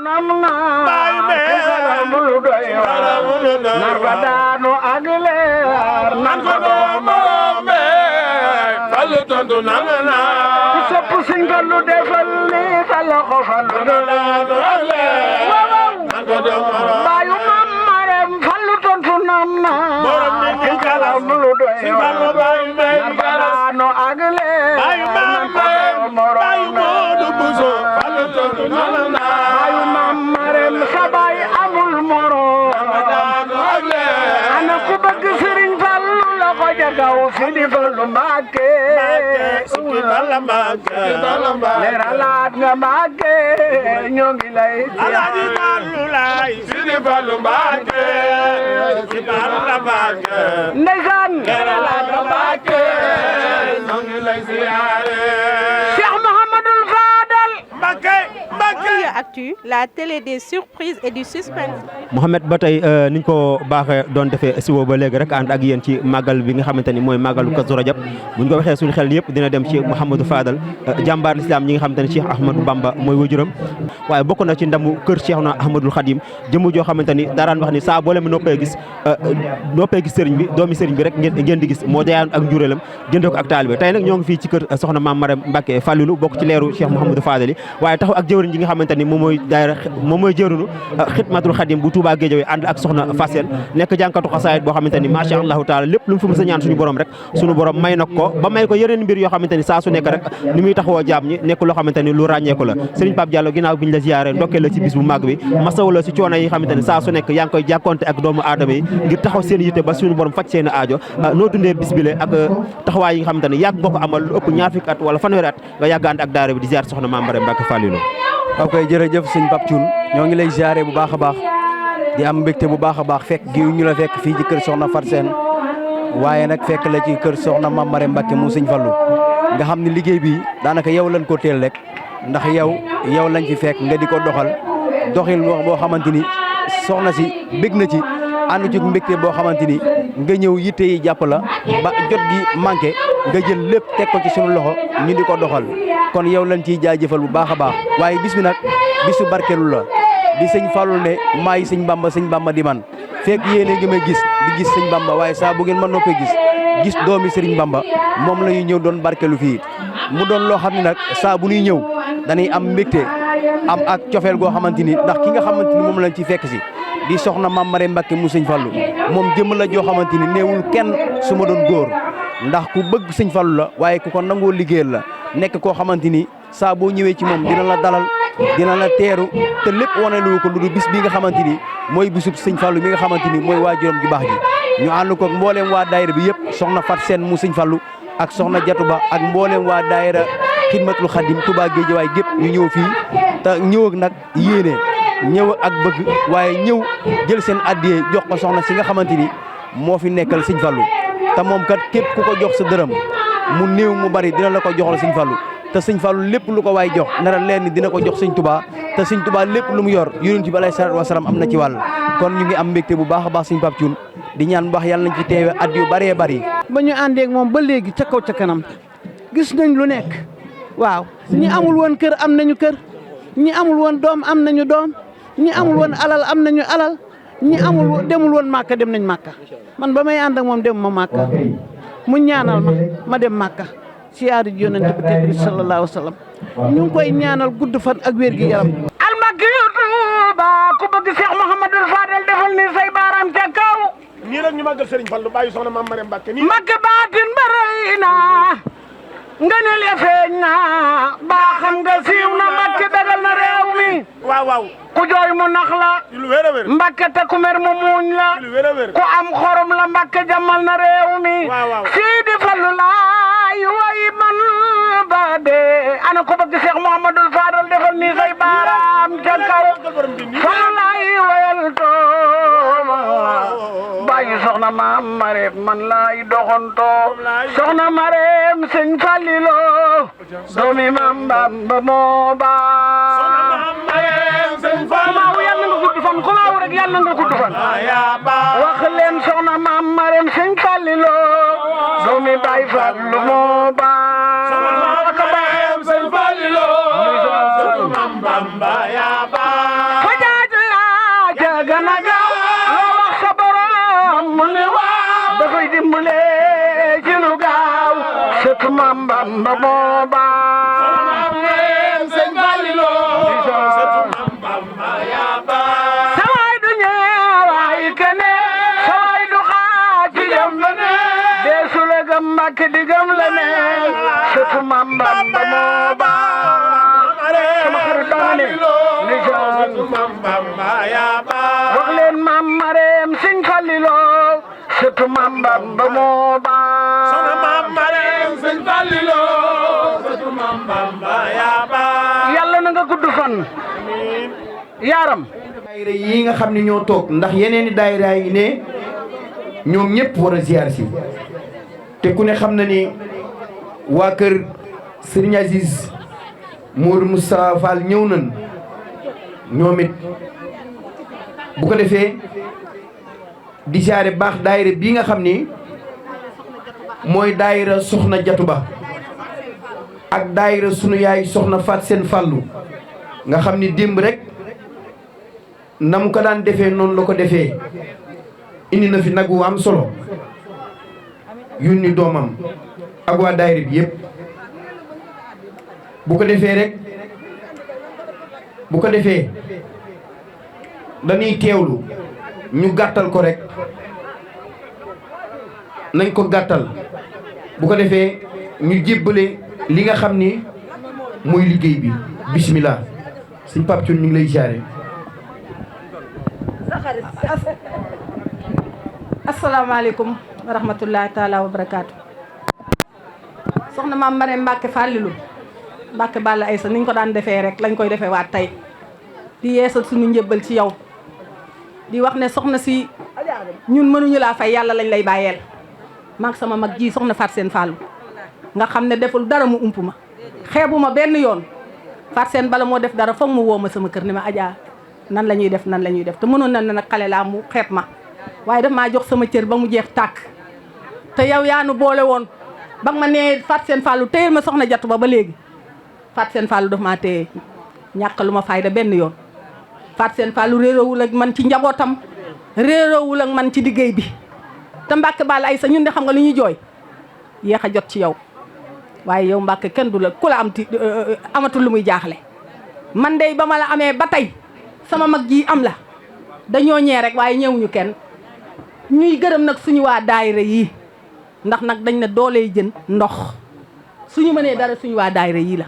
namna kalamul doy narbadano agle nan ko mombe fal tontu namna sopp singalu defal ni fal ko fal agle nan ko bayu mamarem fal tontu namna kalamul doy narbadano agle bayu mamarem bayu modu buso fal tontu namna marem sabay amul moro ana ku bëgg Sëriñ Fallu la ko jagaw Sidi Fallu Mbàkke Sidi Fallu Mbàkke leeralaat nga Mbàkke ñoo ngi lay Alaaji Fallu lay Sidi Fallu Mbàkke Sidi Fallu Mbàkke ndeysaan leeralaat nga Mbàkke ñoo ngi lay siyaare Cheikh Mouhamadoul Fadal Mbàkke Actu, la télé des surprises et du suspense. Mouhamed ba tey niñ ko baaxee doon defee si woo ba léegi rek ànd ak yéen ci màggal bi nga xamante ni mooy màggalu Kazu Rajab buñ ko waxee suñu xel yëpp dina dem ci Mouhamadou Fadal jàmbaar l'islam ñi nga xamante ni Cheikh Ahmadou Bamba mooy wajuram waaye bokk na ci ndamu kër Cheikhna Ahmadoul Khadim jëmm joo xamante ni daraan wax ni saa boole mi noppee gis sëriñ bi doomi sëriñ bi rek ngeen di gis moo jaayoon ak njuréelam jëndee ko ak taalibe tey nag ñoo ngi fii ci kër soxna Maam Maram Mbacke Fallilu bokk ci leeru Cheikh Mouhamadou Fadal yi waaye taxaw ak jëwriñ ji nga xamante ni moom mooy jëruñu Xidmatul Xadim bu Touba Guédiawaye ànd ak soxna Fassène nekk jànkatu xasaayit boo xamante ni macha allahu taala lépp lu mu fi mës a ñaan suñu borom rek suñu borom may na ko ba may ko yeneen mbir yoo xamante ni saa su nekk rek ni muy taxawoo jaam ñi nekk loo xamante ni lu ràññeeku la Serigne Pape Diallo ginnaaw biñ la ziyaare ndokkee la ci bis bu màgg bi masawu la si coono yi xamante ni saa su nekk yaa ngi koy jàkkonte ak doomu aadama yi ngir taxaw seen yitte ba suñu borom faj seen aajo noo dundee bis bi le ak taxawaay yi nga xamante ni yàgg nga ko amal lu ëpp ñaar fukki at wala fanweeri at nga yàgg ànd ak daara bi di ziyaar soxna Maam Maram Mbacke Fallilu ok jërëjëf sëñ Pape Thioune ñoo ngi lay ziare bu baax a baax di am mbégte bu baax a baax fekk gi ñu la fekk fii ci kër soxna Fassène waaye nag fekk la ci kër soxna Maam Maram Mbacke mu sëñ Fallu nga xam ne liggéey bi daanaka yow lañ ko teel rek ndax yow lañ fi fekk nga di ko doxil boo xamante ni soxna si bég na ci ànd ci mbégte boo xamante ni nga ñëw yitte yi jàpp la ba jot gi manqué nga jël lépp teg ko ci suñu loxo ñu di ko doxal kon yow lañ ciy jaajëfal bu baax a baax waaye bis bi nag bisu barkeelu la di sëñ Fallu ne maay sëñ Bamba di man fekk yéene ngi may gis di gis sëñ Bamba waaye saa bu ngeen mën noppee gis doomi sëriñ Bamba moom la ñuy ñëw doon barkeelu fii mu doon loo xam ne nag saa bu ñuy ñëw dañuy am mbégte am ak cofeel goo xamante ni ndax ki nga xamante ni moom lañ ci fekk si di soxna Maam Maram Mbacke mu sëñ Fallu moom jëmm la joo xamante ni néewul kenn su ma doon góor ndax ku bëgg sëñ Fallu la waaye ku ko nangoo liggéeyal la nekk koo xamante ni saa boo ñëwee ci moom dina la dalal dina la teeru te lépp wane lu ko lu dul bis bi nga xamante ni mooy bisub sëñ Fallu mi nga xamante ni mooy waajuram ju baax ji ñu ànd ko mbooleem waa daayira bi yëpp soxna Fassène mu sëñ Fallu ak soxna Jatu Ba ak mbooleem waa daayira Xidmatul Xadim Touba Guédiawaye gépp ñu ñëw fii te ñëw ak nag yéene ñëw ak bëgg waaye ñëw jël seen addiyee jox ko soxna si nga xamante ni moo fi nekkal sëñ Fallu te moom kat képp ku ko jox sa dërëm mu néew mu bari dina la ko joxal sëñ Fallu te sëñ Fallu lépp lu ko waay jox nara leen ni dina ko jox sëñ Touba te sëñ Touba lépp lu mu yor yonent bi alayhi salaatu wasalaam am na ci wàll kon ñu ngi am mbégte bu baax a baax sëñ Pape Thioune di ñaan bu baax yàlla nañ ci teewe at yu bëree bëri. ba ñu àndee ak moom ba léegi ca kaw ca kanam gis nañ lu nekk waaw ñi amul woon kër am nañu kër ñi amul woon doom am nañu doom ñi amul woon alal am nañu alal ñi demul woon màkka dem nañ màkka man ba may ànd ak moom dem ma màkka mu ñaanal ma dem màkka siyaari ji yonent bi tedd bi sallallahu alayhi wa sallam ñu ngi koy ñaanal gudd fan ak wér gi yaram almakki Tuuba ku bëgg Cheikh Mouhamadoul Fadal defal ni say baaraam ca kaw nii rek ñu màggal Serigne Fallu bàyyi soxna Maam Maram Mbacke nii Mbacke baatin barey na nga ne le feeñ na baa xam nga siiw na Mbacke dagal na réew mi waaw ku jooy mu nax la lu wér a wér Mbacke te ku mer mu muuñ la lu wér a wér ku am xorom la Mbacke jamal na réew mi Sidi Fallu laay way man ba dee ana ko bëgg Cheikh Mouhamadoul Fadal defal ni say baaraam ca kaw Fallu laay wayal tooma bàyyi soxna Maam Maram man laay doxantoo soxna Maram sëñ Fallilo doomi Maam Bamba moo baax soxna Maam Maram sëñ Fallilo yàlla nga gudd fan ku laaw rek yàlla nga gudd fan wax leen soxna Maam Maram sëñ Fallilo doomi Baay Fallu moo baax soxna Maam Maram sëñ Fallilo doomi Maam Bamba yaa baax moo baax sëñ Fallilo sawaay du ñeewaay kene sawaay du xaaci jam deesu la gëm Mbàkke di gëm la ne sëtu Maam Bamba moo baax sama xarit dama ne wax leen Maam Mareem sëñ Fallilo sëtu Maam Bamba moo baax yàlla na nga gudd fan yaaram daayira yi nga xam ne ñoo toog ndax yeneen i daayira yi ne ñoom ñëpp war a ziar si te ku ne xam na ni waa kër Serigne Aziz Mourou Moustapha Fall ñëw nañ ñoom it bu ko defee di ziare baax daayira bii nga xam ni mooy daayira soxna Jatu Ba ak daayira sunu yaay soxna Faat Seen Fallu nga xam ni démb rek na mu ko daan defee noonu la ko defee indi na fi nag wu am solo yónni doomam ak waa daayira bi yëpp bu ko defee dañuy teewlu ñu gàttal ko rek nañ ko gàttal bu ko defee ñu jébbale li nga xam ni mooy liggéey bi bismillah sëñ Pape Thioune ñu ngi lay jaare asalaamaaleykum wa rahmatullahi taala wa barakaatu. soxna Maam Mareem Mbàkke Fàllilu Mbàkke Balla Aysa niñ ko daan defee rek lañ koy defee waat tey di yeesal suñu njëbbal ci yow di wax ne soxna si ñun mënuñu laa fay yàlla lañ lay bàyyeel maag sama mag ji soxna Faat Seen Fallu nga xam ne deful dara mu ump ma xeebu ma benn yoon Faat Seen bala moo def dara foog mu woo ma sama kër ni ma Adja nan la ñuy def te mënoon na ne nag xale laa mu xeeb ma waaye daf maa jox sama cër ba mu jeex tàkk te yow yaa nu boole woon ba ma nee Faat Seen Fallu téyel ma soxna Jatu ba léegi Faat Seen Fallu daf maa téye ñàkk lu ma fayda benn yoon Faat Seen Fallu réeroowul ak man ci njabootam réeroowul ak man ci liggéey bi te Mbàkke Balla Aysa ñun de xam nga lu ñuy jooy yéex a jot ci yow waaye yow Mbàkke kenn du la ku la am ti amatul lu muy jaaxle man de ba ma la amee ba tey sama mag ji am la dañoo ñee rek waaye ñëwuñu kenn ñuy gërëm nag suñu waa daayira yi ndax nag dañ ne dooley jën ndox suñu mënee dara suñu waa daayira yi la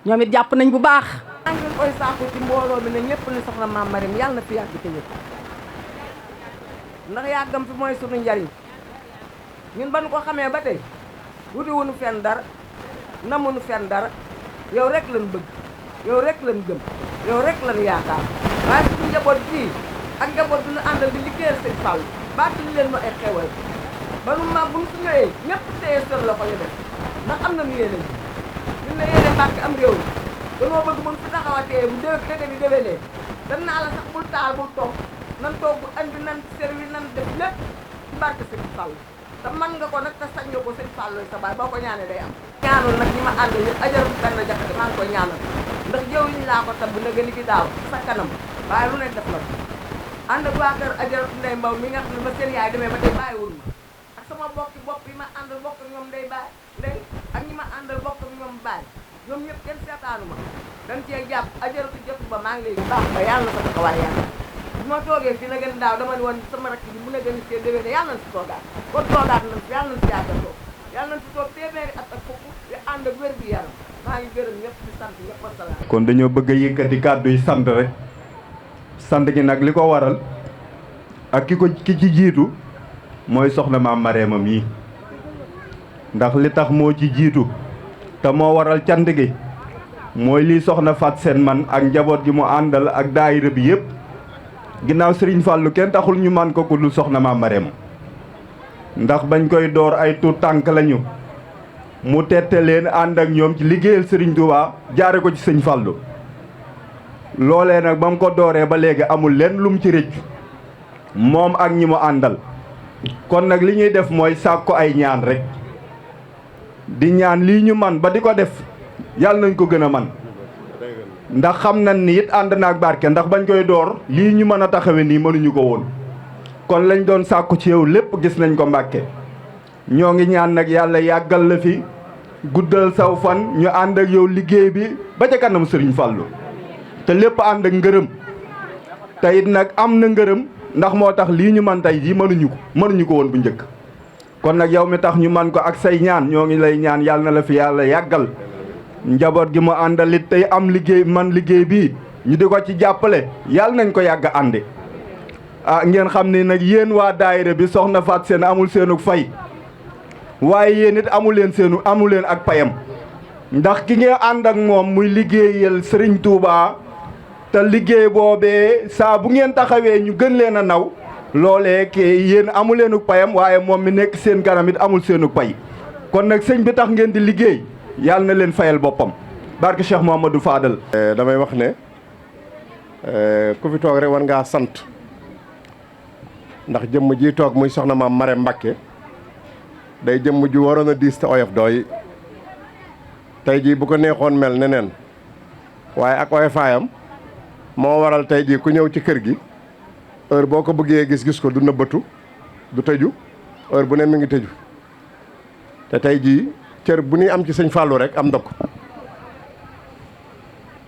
ñoom it jàpp nañ bu baax. maa ngi koy sàkku ci mbooloo mi ne ñëpp ni soxna Maam Mareem yàlla na fi yàgg te wér ndax yàggam fi mooy suñu njariñ ñun ba nu ko xamee ba tey wuti wuñu fenn dara namuñu fenn dara yow rek lañ bëgg yow rek lañ gëm yow rek lañ yaakaar waaye suñu njaboot bii ak njaboot bi ñu àndal di liggéeyal sëñ Fall baatuñu leen ma ay xewal ba nu ma bu ñu su ñëwee ñëpp téye seen loxo ñu def ndax am nañu yéene ñun ne yéene Mbàkke am réew dañoo bëgg mën fi taxawatee bu déwénee dañ naa la sax bul taal bul toog nan toog bu andi nan servi nan def lépp ci barke sëñ Fall te man nga ko nag te sañ nga ko sëñ Fall looy sa baay boo ko ñaanee day am ñaanal nag ñi ma àndal ñu ajaru benn jaxate maa ngi koy ñaanal ndax jëw ñu laa ko tabb na gën ki daaw sa kanam waaye lu ne def la ànd ak waa kër ajaru Ndey Mbaw mi nga xam ne ba seen yaay demee ba tey bàyyiwul ma ak sama bokki bopp yi ma àndal bokk ak ñoom day bàyyi ndey ak ñi ma àndal bokk ak ñoom bàyyi ñoom ñëpp kenn seetaanu ma dañ cee jàpp ajaratu jëpp ba maa ngi lay baax ba yàlla na sa taxawaay yàlla bu ma toogee fii na gën daaw dama ne woon sama rakk bi mu ne gën see déwéne yàlla na si toogaat kon toogaat nañ fi yàlla na si yàgga toog yàlla na si toog téeméeri at ak fukk di ànd ak wér gi yaram maa ngi gërëm ñëpp di sant ñëpp wasalaam. kon dañoo bëgg a yëkkati kàddu yi sant rek sant gi nag li ko waral ak ki ci jiitu mooy soxna Maam Mareema mii ndax li tax moo ci jiitu te moo waral cant gi mooy lii soxna Faat Seen man ak njaboot gi mu àndal ak daayira bi yëpp ginnaaw Sëriñ Fallu kenn taxul ñu man ko ku dul soxna Maam Mareema ndax bañ koy door ay tuut tànk lañu mu tette leen ànd ak ñoom ci liggéeyal Sëriñ Tuubaa jaare ko ci Sëñ Fallu loolee nag ba mu ko dooree ba léegi amul lenn lu mu ci rëccu moom ak ñi mu àndal kon nag li ñuy def mooy sàkku ay ñaan rek di ñaan lii ñu man ba di ko def yàlla nañ ko gën a man ndax xam nañ ni it ànd naag barke ndax bañ koy door lii ñu mën a taxawe nii mënuñu ko woon kon lañ doon sàkku ci yow lépp gis nañ ko Mbàkke ñoo ngi ñaan nag yàlla yàggal la fi guddal saw fan ñu ànd ak yow liggéey bi ba ca kanam Serigne Fallou te lépp ànd ak ngërëm te it nag am na ngërëm ndax moo tax lii ñu man tey jii mënuñu ko woon bu njëkk kon nag yow mi tax ñu man ko ak say ñaan ñoo ngi lay ñaan yàlla na la fi yàlla yàggal njaboot gi mu àndalit tey am liggéey man liggéey bii ñu di ko ci jàppale yàlla nañ ko yàgg àndi ngeen xam ne nag yéen waa daayira bi soxna Faat Seen amul seenu fay waaye yéen it amu leen ak payam ndax ki ngeen ànd ak moom muy liggéeyal Serigne Touba te liggéey boobee saa bu ngeen taxawee ñu gën leen a naw loolee ke yéen amu leenu payam waaye moom mi nekk seen kanam it amul seenu pay kon nag sëñ bi tax ngeen di liggéey yàlla na leen fayal boppam barke Cheikh Mouhamadou Fadal. damay wax ne ku fi toog rek war ngaa sant ndax jëmm ji toog muy soxna maam Marème Mbacké day jëmm ju waroon a diis te oyof dooy tey jii bu ko neexoon mel neneen waaye ak oyofaayam moo waral tey jii ku ñëw ci kër gi heure boo ko bëggee gis ko du nëbbatu du tëju heure bu ne mi ngi tëju te tey jii cër bu ñuy am ci sëñ Fallou rek am na ko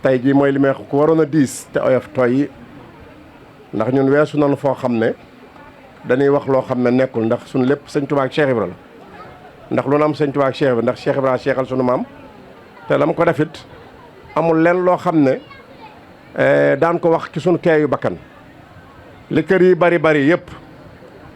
tey jii mooy li may wax ku waroon a diis te oyof tooy ndax ñun weesu nañu foo xam ne dañuy wax loo xam ne nekkul ndax suñu lépp sëñ Touba ak Cheikh Ibra la ndax lu na am sëñ Touba ak Cheikh Ibra ndax Cheikh Ibra seexal sunu maam te lam ko defit amul leen loo xam ne daan ko wax ci sunu teeyu bakkan li kër yi bari yëpp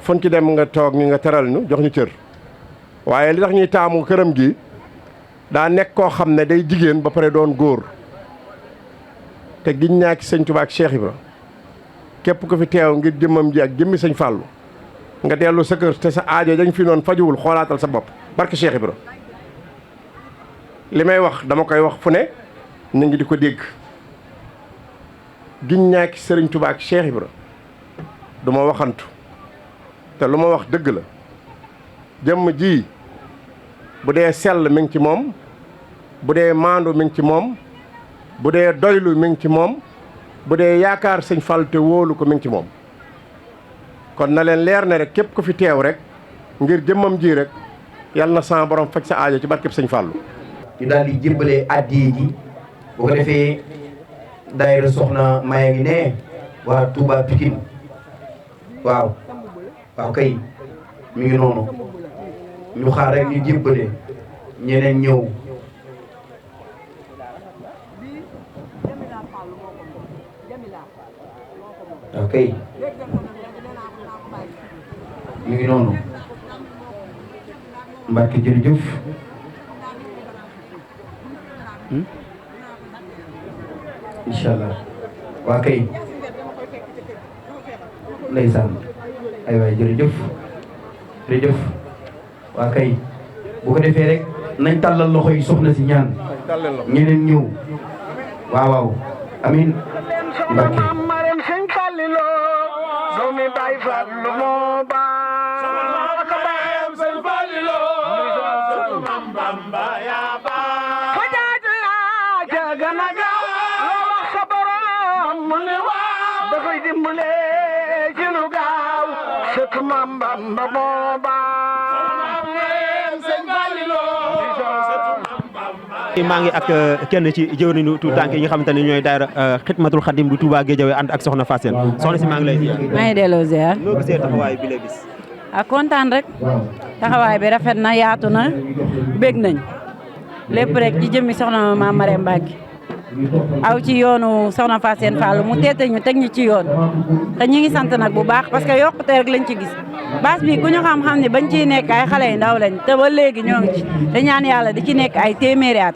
fuñ ci dem nga toog ñu nga teral ñu jox ñu cër waaye li tax ñuy taamu këram gi daa nekk koo xam ne day jigéen ba pare doon góor te giñ ñaa ci sëñ Touba ak Cheikh Ibra képp ko fi teew ngir jëmmam ji ak jëmmi sëñ Fallou nga dellu sa kër te sa aajo dañ fi noon fajuwul xoolaatal sa bopp barke Cheikh Ibra li may wax dama koy wax fu ne ñu ngi di ko dégg giñ ñaa ci sëriñ Touba ak Cheikh Ibra du ma waxantu te lu ma wax dëgg la jëmm ji bu dee sell mi ngi ci moom bu dee maandu mi ngi ci moom bu dee doylu mi ngi ci moom bu dee yaakaar sëñ Fall te wóolu ko mi ngi ci moom kon na leen leer ne rek képp ku fi teew rek ngir jëmmam ji rek yàlla na sama borom faj sa aajo ci barkeb sëñ Fallu ñu daal di jébbalee addiya ji bu ko defee daayira soxna Maya ngi ne waa Touba Pikine waaw kay mi ngi noonu ñu xaar rek ñu jébbale ñeneen ñëw waaw kay mi ngi noonu Mbacke jërëjëf incha allah waa kay ndeysaan ay waay jërëjëf waa kay bu ko defee rek nañ tàllal loxo yi soxna si ñaan ñeneen ñëw waaw amin Mbacke doomi Baay Fallu moo baax ko bayam sëñ Fallilo Mam Bamba yaa baax fajaaju yaa ca gën a gaaw loo wax sa borom mu ne waaw da koy dimbale ci lu gaaw sëtu Mam Bamba moo baax sëñ Fallilo maa ngi ak kenn ci jëwriñu tu tànk yi nga xamante ne ñooy daayira Xidmatul Xadim bu Touba Guédiawaye ànd ak soxna Faat Seen soxna si maa ngi lay ziar. maa ngi delloo ziar. noo gisee taxawaay bi la gis. kontaan rek taxawaay bi rafet na yaatu na bég nañ lépp rek ci jëmmi soxna Maam Marème Mbacké aw ci yoonu soxna Faat Seen Fall mu teete ñu teg ñu ci yoon te ñu ngi sant nag bu baax parce que yokkute rek lañ ci gis baas bi ku ñu xam-xam ne bañ ciy nekk ay xale yu ndaw lañ te ba léegi ñoo ngi ci te ñaan yàlla di ci nekk ay téeméeri at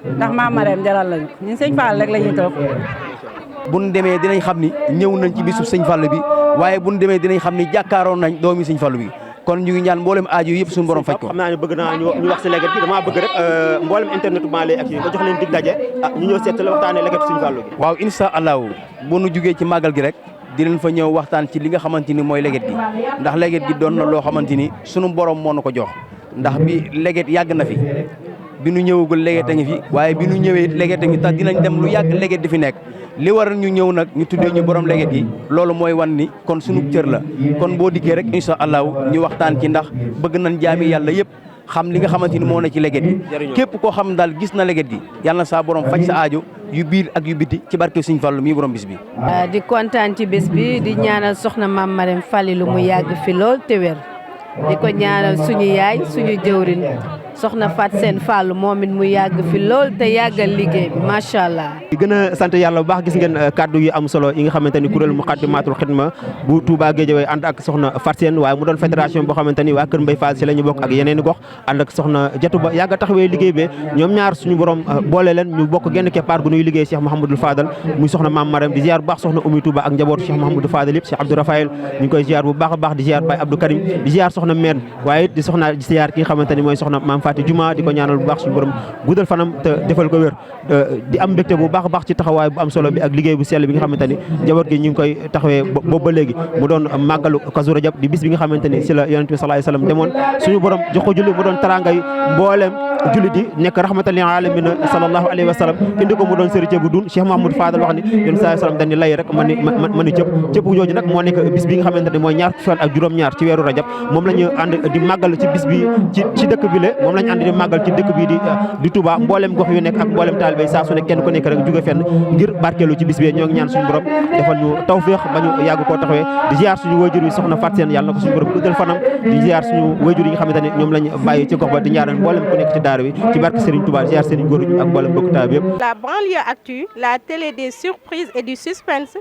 ndax Maam Marème jaral lañu ñun sëñ Fall rek la ñuy topp. bu ñu demee dinañ xam ni ñëw nañ ci bisub sëñ Fall bi waaye bu ñu demee dinañ xam ni jàkkaaroon nañ doomi sëñ Fall bi kon ñu ngi ñaan mboolem aaju yëpp suñu borom faj ko. xam naa ne bëgg naa ñu wax si léegi gi damaa bëgg rek mboolem internet maa lay ak yi nga jox leen dig daje ñu ñëw seet la waxtaanee léegi sëñ Fall gi. waaw incha allahu bu nu jugee ci màggal gi rek dinañ fa ñëw waxtaan ci li nga xamante ni mooy leget gi ndax leget gi doon na loo xamante ni sunu borom moo na ko jox ndax bi leget yàgg na fi bi nu ñëwagul leget a ngi fi waaye bi nu ñëwee leget a ngi tax dinañ dem lu yàgg leget di fi nekk li waral ñu ñëw nag ñu tuddee ñu borom leget gi loolu mooy wan ni kon sunu cër la kon boo dikkee rek incha allahu ñu waxtaan ci ndax bëgg nañ jaami yàlla yëpp xam li nga xamante ni moo na ci leget gi képp koo xam daal gis na leget gi yàlla na saa borom faj sa aajo yu biir ak yu biti ci barke Sëñ Fallu mii borom bis bi. di kontaan ci bés bi di ñaanal soxna Mame Marème Falilou mu yàgg fi lool te wér di ko ñaanal suñu yaay suñu jëwrin soxna Fat Seen Fallu moom it mu yàgg fi lool te yàggal liggéey bi macha allah. di gën a sant yàlla bu baax gis ngeen kaddu yu am solo yi nga xamante ni kuréel Muqaddimatul Xidma bu Touba Guédiawaye ànd ak soxna Fat Seen waaye mu doon fédération boo xamante ni waa Kër Mbay Fall si la ñu bokk ak yeneen i gox ànd ak soxna Jatu Ba yàgg a taxawee liggéey be ñoom ñaar suñu borom boole leen ñu bokk genn keppaar gu nuy liggéey Cheikh Mouhamadou Fadal muy soxna Mame Marème di ziar bu baax soxna Oumy Touba ak njabootu Cheikh Mouhamadou Fadal yëpp Cheikh Abdou Rafael ñu ngi koy ziar bu baax a baax di ziar Baye Abdou Karim di ziar soxna Meen waaye di soxna di ziar ki nga xamante ni mooy soxna Mame Faty Juma di ko ñaanal bu baax suñu borom guddal fanam te defal ko wér di am mbégte bu baax a baax ci taxawaay bu am solo bi ak liggéey bu sell bi nga xamante ni njaboot gi ñu ngi koy taxawee boobu ba léegi mu doon màggalu Kazu Rajab di bis bi nga xamante ni si la yonent bi sallallahu alayhi wasallam demoon suñu borom jox ko julli mu doon tarangay mbooleem jullit yi nekk rahmatan lil alamin sallallahu alayhi wa sallam indi ko mu doon sëri bu dun Cheikh Mouhamadou Fadal wax ni yonent sallallahu alayhi wasallam dañu lay rek man ni cëpp jooju nag moo nekk bis bi nga xamante ni mooy ñaar fan ak juróom-ñaar ci weeru rajab moom la ñu ànd di màggal ci bis bi ci dëkk bi le moom la ñu ànd di màggal ci dëkk bi di Touba mboolem gox yu nekk ak mboolem taalibe saa su nekk kenn ku nekk rek jóge fenn ngir barkeelu ci bis bi ñoo ngi ñaan suñu borom defal ñu tawféex ba ñu yàgg koo taxawee di ziar suñu wayjur yi soxna Fat Seen yàlla na ko suñu borom guddal fanam di ziar suñu wayjur yi nga xamante ne ñoom lañ bàyyi ci gox ba di ñaanal mboolem ku nekk ci daara bi ci barke Serigne Touba ziar Serigne góor ak mboolem bokk taalibe yëpp. La banlieue actu, la télé des surprises et du suspense.